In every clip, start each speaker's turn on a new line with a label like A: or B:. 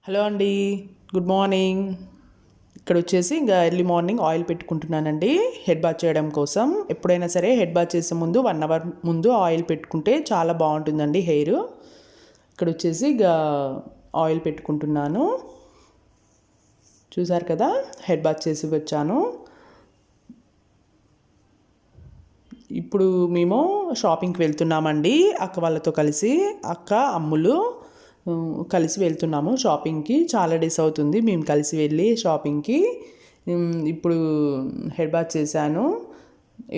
A: Hello అండి, good morning. ఇక్కడ వచ్చేసి ఇంకా ఎర్లీ మార్నింగ్ ఆయిల్ పెట్టుకుంటున్నానండి హెడ్ బాత్ చేయడం కోసం. ఎప్పుడైనా సరే హెడ్ బాత్ చేసే ముందు 1 అవర్ ముందు ఆయిల్ పెట్టుకుంటే చాలా బాగుంటుందండి హెయిర్. ఇక్కడ వచ్చేసి ఇక ఆయిల్ పెట్టుకుంటున్నాను. చూసారు కదా, హెడ్ బాత్ చేసి వచ్చాను. ఇప్పుడు మేము షాపింగ్కి వెళ్తున్నామండి అక్క వాళ్ళతో కలిసి. అక్క, అమ్ములు కలిసి వెళ్తున్నాము షాపింగ్కి. చాలా డేస్ అవుతుంది మేము కలిసి వెళ్ళి షాపింగ్కి. ఇప్పుడు హెడ్ బాత్ చేశాను.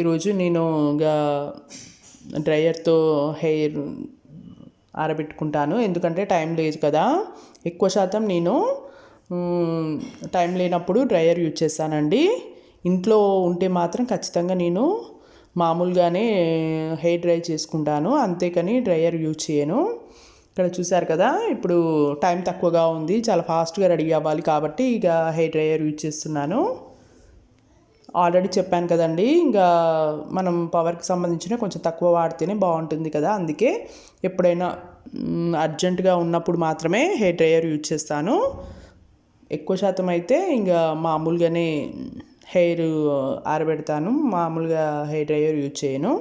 A: ఈరోజు నేను ఇంకా డ్రయర్తో హెయిర్ ఆరబెట్టుకుంటాను, ఎందుకంటే టైం లేదు కదా. ఎక్కువ శాతం నేను టైం లేనప్పుడు డ్రయర్ యూజ్ చేస్తానండి. ఇంట్లో ఉంటే మాత్రం ఖచ్చితంగా నేను మామూలుగానే హెయిర్ డ్రై చేసుకుంటాను, అంతేకాని డ్రయర్ యూజ్ చేయను. ఇక్కడ చూసారు కదా, ఇప్పుడు టైం తక్కువగా ఉంది, చాలా ఫాస్ట్గా రెడీ అవ్వాలి కాబట్టి ఇక హెయిర్ డ్రయర్ యూజ్ చేస్తున్నాను. ఆల్రెడీ చెప్పాను కదండి, ఇంకా మనం పవర్కి సంబంధించిన కొంచెం తక్కువ వాడితేనే బాగుంటుంది కదా. అందుకే ఎప్పుడైనా అర్జెంటుగా ఉన్నప్పుడు మాత్రమే హెయిర్ డ్రయర్ యూజ్ చేస్తాను. ఎక్కువ శాతం అయితే ఇంకా మామూలుగానే హెయిర్ ఆరబెడతాను, మామూలుగా హెయిర్ డ్రయర్ యూజ్ చేయను.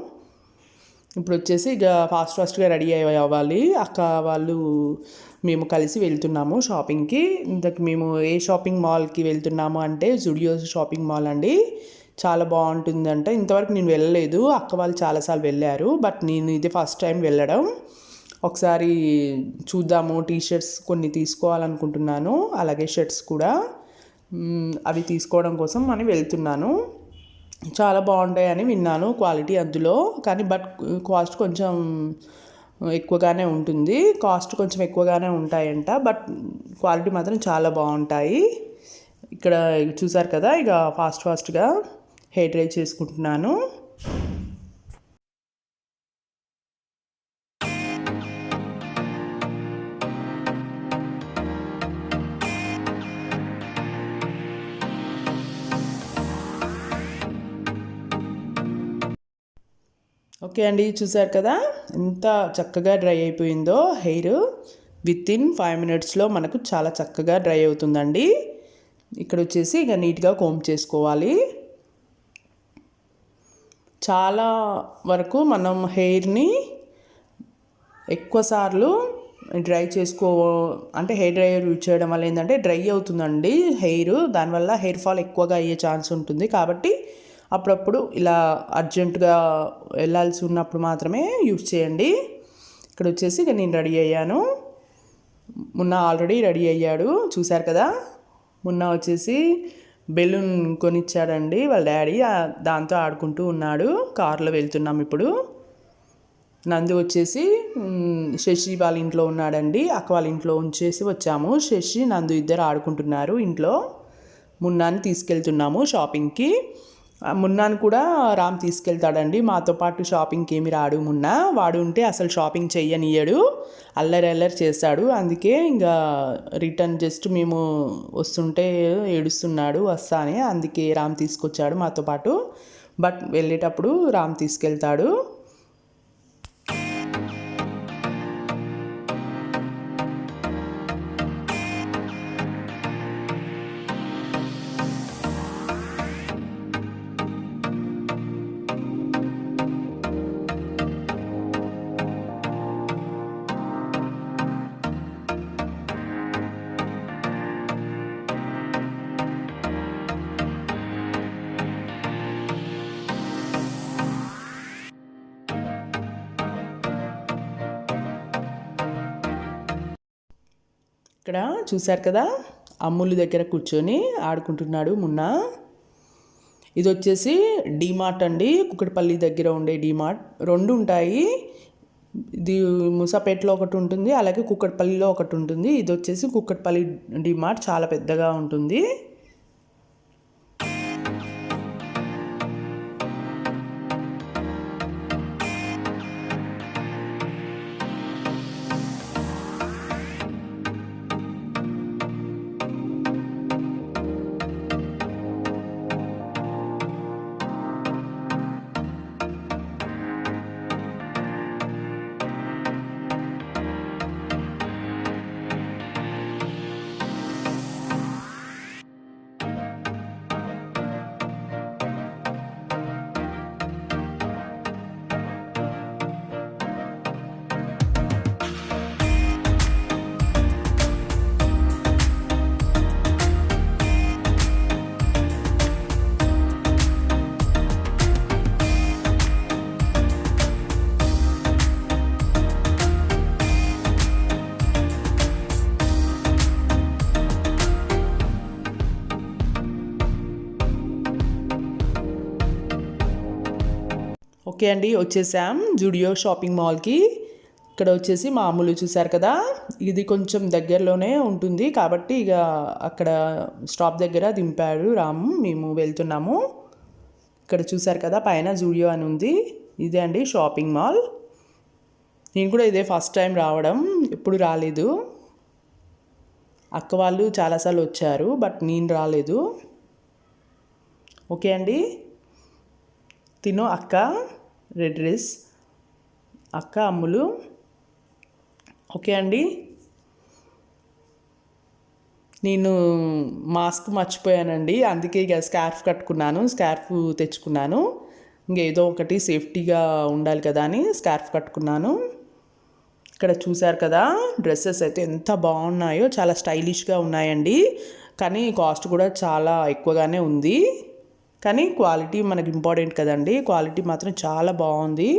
A: ఇప్పుడు వచ్చేసి ఇక ఫాస్ట్గా రెడీ అవ్వాలి. అక్క వాళ్ళు మేము కలిసి వెళ్తున్నాము షాపింగ్కి. ఇంతకు మేము ఏ షాపింగ్ మాల్కి వెళ్తున్నాము అంటే జుడియో షాపింగ్ మాల్ అండి. చాలా బాగుంటుందంట. ఇంతవరకు నేను వెళ్ళలేదు, అక్క వాళ్ళు చాలాసార్లు వెళ్ళారు, బట్ నేను ఇది ఫస్ట్ టైం వెళ్ళడం. ఒకసారి చూద్దాము, టీషర్ట్స్ కొన్ని తీసుకోవాలనుకుంటున్నాను, అలాగే షర్ట్స్ కూడా. అవి తీసుకోవడం కోసం అని వెళ్తున్నాను. చాలా బాగుంటాయని విన్నాను క్వాలిటీ అందులో, కానీ బట్ కాస్ట్ కొంచెం ఎక్కువగానే ఉంటుంది. కాస్ట్ కొంచెం ఎక్కువగానే ఉంటాయంట, బట్ క్వాలిటీ మాత్రం చాలా బాగుంటాయి. ఇక్కడ చూసారు కదా, ఇక ఫాస్ట్గా హెయిర్ డ్రై చేసుకుంటున్నాను. ఓకే అండి, చూసారు కదా ఎంత చక్కగా డ్రై అయిపోయిందో హెయిర్. వితిన్ 5 మినిట్స్లో మనకు చాలా చక్కగా డ్రై అవుతుందండి. ఇక్కడ వచ్చేసి ఇక నీట్గా కోంబ్ చేసుకోవాలి. చాలా వరకు మనం హెయిర్ని ఎక్కువసార్లు డ్రై అంటే హెయిర్ డ్రైయర్ యూజ్ చేయడం వల్ల ఏంటంటే డ్రై అవుతుందండి హెయిర్. దానివల్ల హెయిర్ ఫాల్ ఎక్కువగా అయ్యే ఛాన్స్ ఉంటుంది. కాబట్టి అప్పుడప్పుడు ఇలా అర్జెంటుగా వెళ్ళాల్సి ఉన్నప్పుడు మాత్రమే యూజ్ చేయండి. ఇక్కడ వచ్చేసి ఇక నేను రెడీ అయ్యాను. మొన్న ఆల్రెడీ రెడీ అయ్యాడు, చూశారు కదా. మొన్న వచ్చేసి బెలూన్ కొనిచ్చాడండి వాళ్ళ డాడీ, దాంతో ఆడుకుంటూ ఉన్నాడు. కారులో వెళ్తున్నాం ఇప్పుడు. నందు వచ్చేసి శశి వాళ్ళ ఇంట్లో ఉన్నాడండి, అక్క వాళ్ళ ఇంట్లో ఉంచేసి వచ్చాము. శశి, నందు ఇద్దరు ఆడుకుంటున్నారు ఇంట్లో. మున్నాని తీసుకెళ్తున్నాము షాపింగ్కి. మున్నాను కూడా రామ్ తీసుకెళ్తాడండి మాతో పాటు. షాపింగ్కి ఏమి రాడు మున్నా, వాడు ఉంటే అసలు షాపింగ్ చెయ్యనియ్యడు, అల్లరి చేస్తాడు. అందుకే ఇంకా రిటర్న్ జస్ట్ మేము వస్తుంటే ఏడుస్తున్నాడు వస్తా అని, అందుకే రామ్ తీసుకొచ్చాడు మాతో పాటు. బట్ వెళ్ళేటప్పుడు రామ్ తీసుకెళ్తాడు. ఇక్కడ చూశారు కదా, అమ్ములు దగ్గర కూర్చొని ఆడుకుంటున్నాడు మున్నా. ఇది వచ్చేసి డీమార్ట్ అండి, కుక్కటిపల్లి దగ్గర ఉండే డీమార్ట్. 2 ఉంటాయి. ఇది ముసాపేటలో ఒకటి ఉంటుంది, అలాగే కుక్కటిపల్లిలో ఒకటి ఉంటుంది. ఇది వచ్చేసి కుక్కటిపల్లి డీమార్ట్, చాలా పెద్దగా ఉంటుంది. ఓకే అండి, వచ్చేసాం జూడియో షాపింగ్ మాల్కి. ఇక్కడ వచ్చేసి మామూలు చూసారు కదా, ఇది కొంచెం దగ్గరలోనే ఉంటుంది కాబట్టి ఇక అక్కడ స్టాప్ దగ్గర దింపాడు రాము, మేము వెళ్తున్నాము. ఇక్కడ చూసారు కదా పైన జూడియో అని ఉంది. ఇదే అండి షాపింగ్ మాల్. నేను కూడా ఇదే ఫస్ట్ టైం రావడం, ఎప్పుడు రాలేదు. అక్క వాళ్ళు చాలాసార్లు వచ్చారు బట్ నేను రాలేదు. ఓకే అండి, తిను అక్క రెడ్ డ్రెస్, అక్క అమ్ములు. ఓకే అండి, నేను మాస్క్ మర్చిపోయానండి, అందుకే ఇక స్కార్ఫ్ కట్టుకున్నాను, స్కార్ఫ్ తెచ్చుకున్నాను. ఇంకేదో ఒకటి సేఫ్టీగా ఉండాలి కదా అని స్కార్ఫ్ కట్టుకున్నాను. ఇక్కడ చూసారు కదా డ్రెస్సెస్ అయితే ఎంత బాగున్నాయో, చాలా స్టైలిష్గా ఉన్నాయండి. కానీ కాస్ట్ కూడా చాలా ఎక్కువగానే ఉంది. కానీ క్వాలిటీ మనకి ఇంపార్టెంట్ కదండి, క్వాలిటీ మాత్రం చాలా బాగుంది.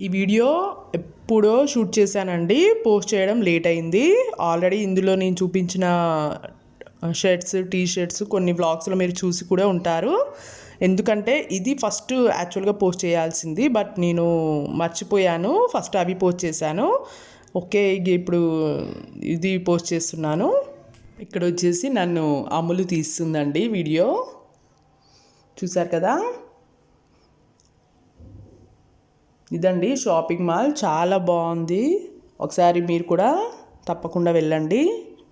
A: ఈ వీడియో ఎప్పుడో షూట్ చేశానండి, పోస్ట్ చేయడం లేట్ అయింది. ఆల్రెడీ ఇందులో నేను చూపించిన షర్ట్స్, టీ షర్ట్స్ కొన్ని వ్లాగ్స్లో మీరు చూసి కూడా ఉంటారు. ఎందుకంటే ఇది ఫస్ట్ యాక్చువల్గా పోస్ట్ చేయాల్సింది బట్ నేను మర్చిపోయాను, ఫస్ట్ అవి పోస్ట్ చేశాను. ఓకే, ఇప్పుడు ఇది పోస్ట్ చేస్తున్నాను. ఇక్కడ వచ్చేసి నన్ను అమ్ములు తీస్తుందండి వీడియో, చూసారు కదా. ఇదండి షాపింగ్ మాల్, చాలా బాగుంది. ఒకసారి మీరు కూడా తప్పకుండా వెళ్ళండి,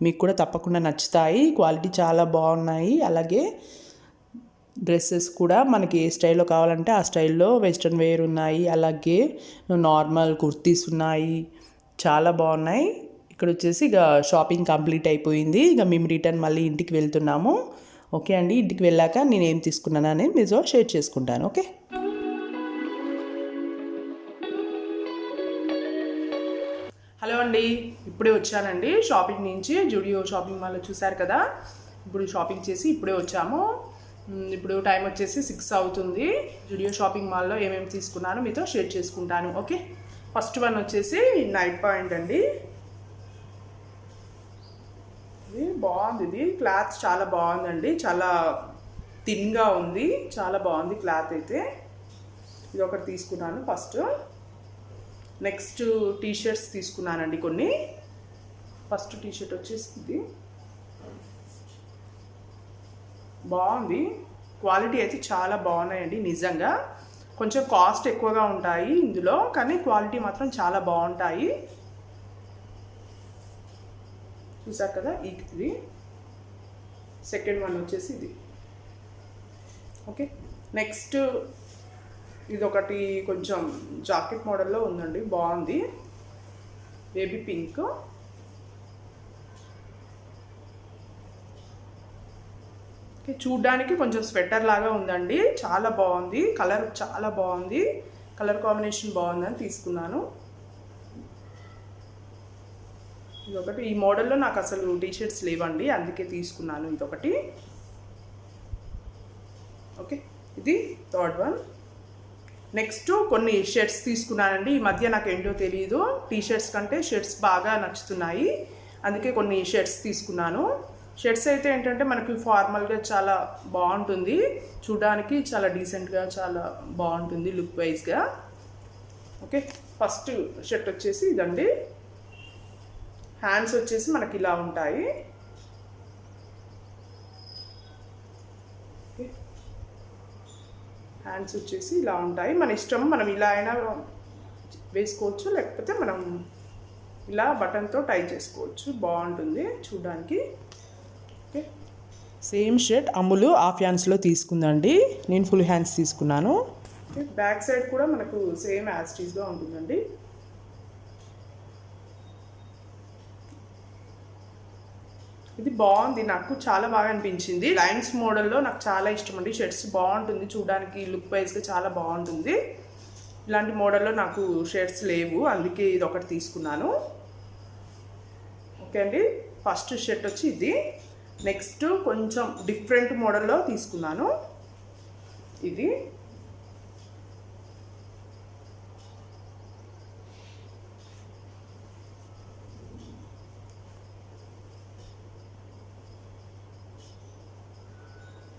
A: మీకు కూడా తప్పకుండా నచ్చుతాయి. క్వాలిటీ చాలా బాగున్నాయి. అలాగే డ్రెస్సెస్ కూడా మనకి ఏ స్టైల్లో కావాలంటే ఆ స్టైల్లో వెస్ట్రన్ వేర్ ఉన్నాయి, అలాగే నార్మల్ కుర్తీస్ ఉన్నాయి, చాలా బాగున్నాయి. ఇక్కడ వచ్చేసి ఇక షాపింగ్ కంప్లీట్ అయిపోయింది. ఇక మేము రిటర్న్ మళ్ళీ ఇంటికి వెళ్తున్నాము. ఓకే అండి, ఇంటికి వెళ్ళాక నేను ఏం తీసుకున్నాను అనేది మీతో షేర్ చేసుకుంటాను. ఓకే, హలో అండి, ఇప్పుడే వచ్చానండి షాపింగ్ నుంచి. జూడియో షాపింగ్ మాల్లో చూసారు కదా, ఇప్పుడు షాపింగ్ చేసి ఇప్పుడే వచ్చాము. ఇప్పుడు టైం వచ్చేసి 6 అవుతుంది. జూడియో షాపింగ్ మాల్లో ఏమేమి తీసుకున్నానో మీతో షేర్ చేసుకుంటాను. ఓకే, ఫస్ట్ వన్ వచ్చేసి నైట్ పాయింట్ అండి. ఇది బాగుంది, ఇది క్లాత్ చాలా బాగుందండి, చాలా థిన్గా ఉంది, చాలా బాగుంది క్లాత్ అయితే. ఇది ఒకటి తీసుకున్నాను ఫస్ట్. నెక్స్ట్ టీ షర్ట్స్ తీసుకున్నానండి కొన్ని. ఫస్ట్ టీ షర్ట్ వచ్చేసి ఇది బాగుంది, క్వాలిటీ అయితే చాలా బాగున్నాయండి నిజంగా. కొంచెం కాస్ట్ ఎక్కువగా ఉంటాయి ఇందులో, కానీ క్వాలిటీ మాత్రం చాలా బాగుంటాయి. చూసారు కదా ఇది. సెకండ్ వన్ వచ్చేసి ఇది. ఓకే, నెక్స్ట్ ఇది ఒకటి కొంచెం జాకెట్ మోడల్లో ఉందండి, బాగుంది, బేబీ పింక్. చూడ్డానికి కొంచెం స్వెటర్ లాగా ఉందండి, చాలా బాగుంది, కలర్ చాలా బాగుంది, కలర్ కాంబినేషన్ బాగుందని తీసుకున్నాను. ఇదొకటి, ఈ మోడల్లో నాకు అసలు టీషర్ట్స్ లేవండి, అందుకే తీసుకున్నాను ఇదొకటి. ఓకే, ఇది థర్డ్ వన్. నెక్స్ట్ కొన్ని షర్ట్స్ తీసుకున్నానండి. ఈ మధ్య నాకు ఏంటో తెలియదు, టీషర్ట్స్ కంటే షర్ట్స్ బాగా నచ్చుతున్నాయి, అందుకే కొన్ని షర్ట్స్ తీసుకున్నాను. షర్ట్స్ అయితే ఏంటంటే మనకి ఫార్మల్గా చాలా బాగుంటుంది, చూడడానికి చాలా డీసెంట్గా చాలా బాగుంటుంది లుక్ వైజ్గా. ఓకే, ఫస్ట్ షర్ట్ వచ్చేసి ఇదండి. హ్యాండ్స్ వచ్చేసి మనకి ఇలా ఉంటాయి. హ్యాండ్స్ వచ్చేసి ఇలా ఉంటాయి, మన ఇష్టం, మనం ఇలా అయినా వేసుకోవచ్చు, లేకపోతే మనం ఇలా బటన్తో టై చేసుకోవచ్చు, బాగుంటుంది చూడడానికి. ఓకే, సేమ్ షర్ట్ అమ్ములు హాఫ్ హ్యాండ్స్లో తీసుకుందండి, నేను ఫుల్ హ్యాండ్స్ తీసుకున్నాను. ఓకే, బ్యాక్ సైడ్ కూడా మనకు సేమ్ యాజ్ టీజ్గా ఉంటుందండి. ఇది బాగుంది, నాకు చాలా బాగా అనిపించింది. లైన్స్ మోడల్లో నాకు చాలా ఇష్టం అండి. షర్ట్స్ బాగుంటుంది, చూడడానికి లుక్ వైజ్గా చాలా బాగుంటుంది. ఇలాంటి మోడల్లో నాకు షర్ట్స్ లేవు, అందుకే ఇది ఒకటి తీసుకున్నాను. ఓకే అండి, ఫస్ట్ షర్ట్ వచ్చి ఇది. నెక్స్ట్ కొంచెం డిఫరెంట్ మోడల్లో తీసుకున్నాను. ఇది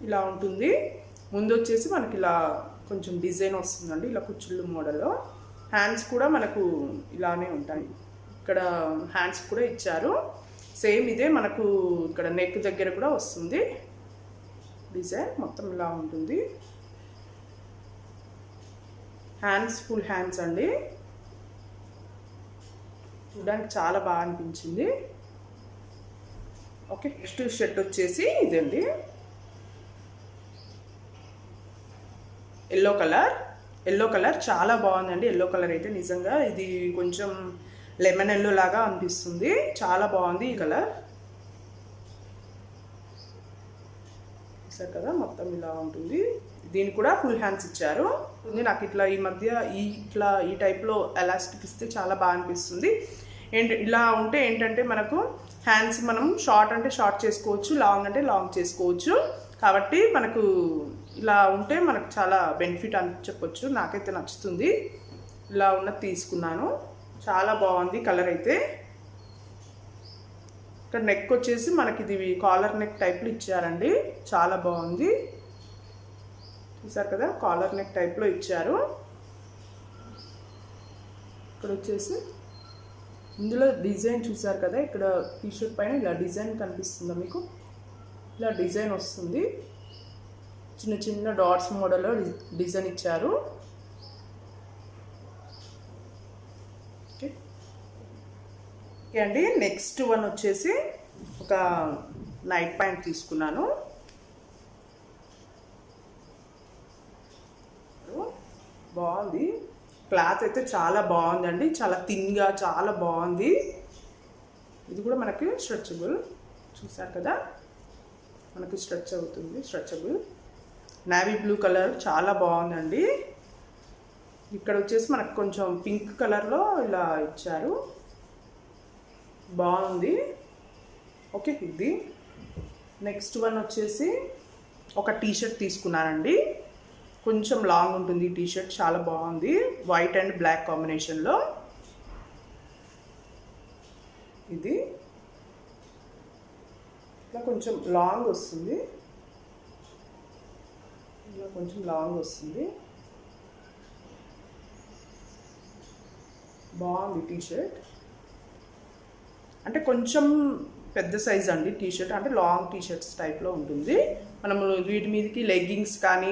A: ఇలా ఉంటుంది. ముందు వచ్చేసి మనకి ఇలా కొంచెం డిజైన్ వస్తుందండి, ఇలా కుచ్చుళ్ళు మోడల్లో. హ్యాండ్స్ కూడా మనకు ఇలానే ఉంటాయి, ఇక్కడ హ్యాండ్స్ కూడా ఇచ్చారు. సేమ్ ఇదే మనకు ఇక్కడ నెక్ దగ్గర కూడా వస్తుంది డిజైన్, మొత్తం ఇలా ఉంటుంది. హ్యాండ్స్ ఫుల్ హ్యాండ్స్ అండి, చూడడానికి చాలా బాగా అనిపించింది. ఓకే, నెక్స్ట్ షర్ట్ వచ్చేసి ఇదండి, ఎల్లో కలర్ చాలా బాగుందండి. ఎల్లో కలర్ అయితే నిజంగా ఇది కొంచెం లెమన్ ఎల్లో లాగా అనిపిస్తుంది, చాలా బాగుంది ఈ కలర్. చూసారు కదా, మొత్తం ఇలా ఉంటుంది. దీనికి కూడా ఫుల్ హ్యాండ్స్ ఇచ్చారు. నాకు ఇట్లా ఈ మధ్య ఈ టైప్లో ఎలాస్టిక్ ఇస్తే చాలా బాగా అనిపిస్తుంది. ఇలా ఉంటే ఏంటంటే మనకు హ్యాండ్స్ మనం షార్ట్ అంటే షార్ట్ చేసుకోవచ్చు, లాంగ్ అంటే లాంగ్ చేసుకోవచ్చు. కాబట్టి మనకు ఇలా ఉంటే మనకు చాలా బెనిఫిట్ అని చెప్పొచ్చు. నాకైతే నచ్చుతుంది, ఇలా ఉన్నది తీసుకున్నాను. చాలా బాగుంది కలర్ అయితే. ఇక్కడ నెక్ వచ్చేసి మనకి ఇది కాలర్ నెక్ టైప్లో ఇచ్చారండి, చాలా బాగుంది. చూసారు కదా, కాలర్ నెక్ టైప్లో ఇచ్చారు. ఇక్కడ వచ్చేసి ఇందులో డిజైన్ చూసారు కదా, ఇక్కడ టీషర్ట్ పైన ఇలా డిజైన్ కనిపిస్తుందా మీకు? ఇలా డిజైన్ వస్తుంది, చిన్న చిన్న డాట్స్ మోడల్లో డిజైన్ ఇచ్చారు. ఓకే అండి, నెక్స్ట్ వన్ వచ్చేసి ఒక నైట్ ప్యాంట్ తీసుకున్నాను. బాగుంది, క్లాత్ అయితే చాలా బాగుందండి, చాలా థిన్గా చాలా బాగుంది. ఇది కూడా మనకి స్ట్రెచబుల్, చూసారు కదా, మనకి స్ట్రెచ్ అవుతుంది, స్ట్రెచబుల్. నేవీ బ్లూ కలర్ చాలా బాగుందండి. ఇక్కడ వచ్చేసి మనకు కొంచెం పింక్ కలర్లో ఇలా ఇచ్చారు, బాగుంది. ఓకే, ఇది నెక్స్ట్ వన్ వచ్చేసి ఒక టీషర్ట్ తీసుకున్నానండి. కొంచెం లాంగ్ ఉంటుంది ఈ టీషర్ట్, చాలా బాగుంది. వైట్ అండ్ బ్లాక్ కాంబినేషన్లో. ఇది ఇలా కొంచెం లాంగ్ వస్తుంది, ఇలా కొంచెం లాంగ్ వస్తుంది, బాగుంది టీషర్ట్. అంటే కొంచెం పెద్ద సైజ్ అండి టీషర్ట్, అంటే లాంగ్ టీషర్ట్స్ టైప్లో ఉంటుంది. మనము వీటి మీదకి లెగ్గింగ్స్ కానీ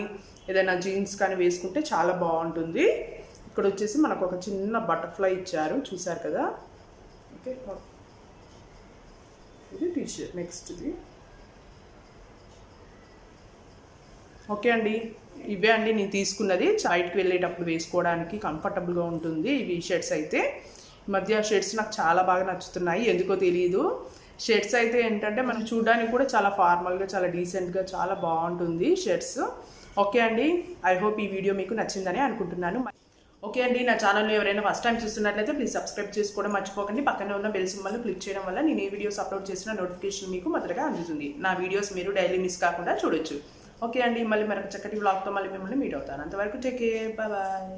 A: ఏదైనా జీన్స్ కానీ వేసుకుంటే చాలా బాగుంటుంది. ఇక్కడ వచ్చేసి మనకు ఒక చిన్న బటర్ఫ్లై ఇచ్చారు, చూసారు కదా. ఓకే, ఇది టీషర్ట్. నెక్స్ట్ ఇది. ఓకే అండి, ఇవే అండి నేను తీసుకున్నది. బయటకు వెళ్ళేటప్పుడు వేసుకోవడానికి కంఫర్టబుల్గా ఉంటుంది ఇవి షర్ట్స్ అయితే. ఈ మధ్య షర్ట్స్ నాకు చాలా బాగా నచ్చుతున్నాయి, ఎందుకో తెలియదు. షర్ట్స్ అయితే ఏంటంటే మనం చూడడానికి కూడా చాలా ఫార్మల్గా, చాలా డీసెంట్గా, చాలా బాగుంటుంది షర్ట్స్. ఓకే అండి, ఐ హోప్ ఈ వీడియో మీకు నచ్చిందని అనుకుంటున్నాను. ఓకే అండి, నా ఛానల్ని ఎవరైనా ఫస్ట్ టైం చూస్తున్నట్లయితే ప్లీజ్ సబ్స్క్రైబ్ చేసుకోవడం మర్చిపోకండి. పక్కనే ఉన్న బెల్ సింబల్ని క్లిక్ చేయడం వల్ల నేను ఏ వీడియోస్ అప్లోడ్ చేసిన నోటిఫికేషన్ మీకు మొదటగా అందుతుంది. నా వీడియోస్ మీరు డైలీ మిస్ కాకుండా చూడొచ్చు. ఓకే అండి, మళ్ళీ మరొక చక్కటి వ్లాగ్తో మళ్ళీ మిమ్మల్ని మీట్ అవుతాను. అంతవరకు టేక్ కేర్, బాయ్ బాయ్.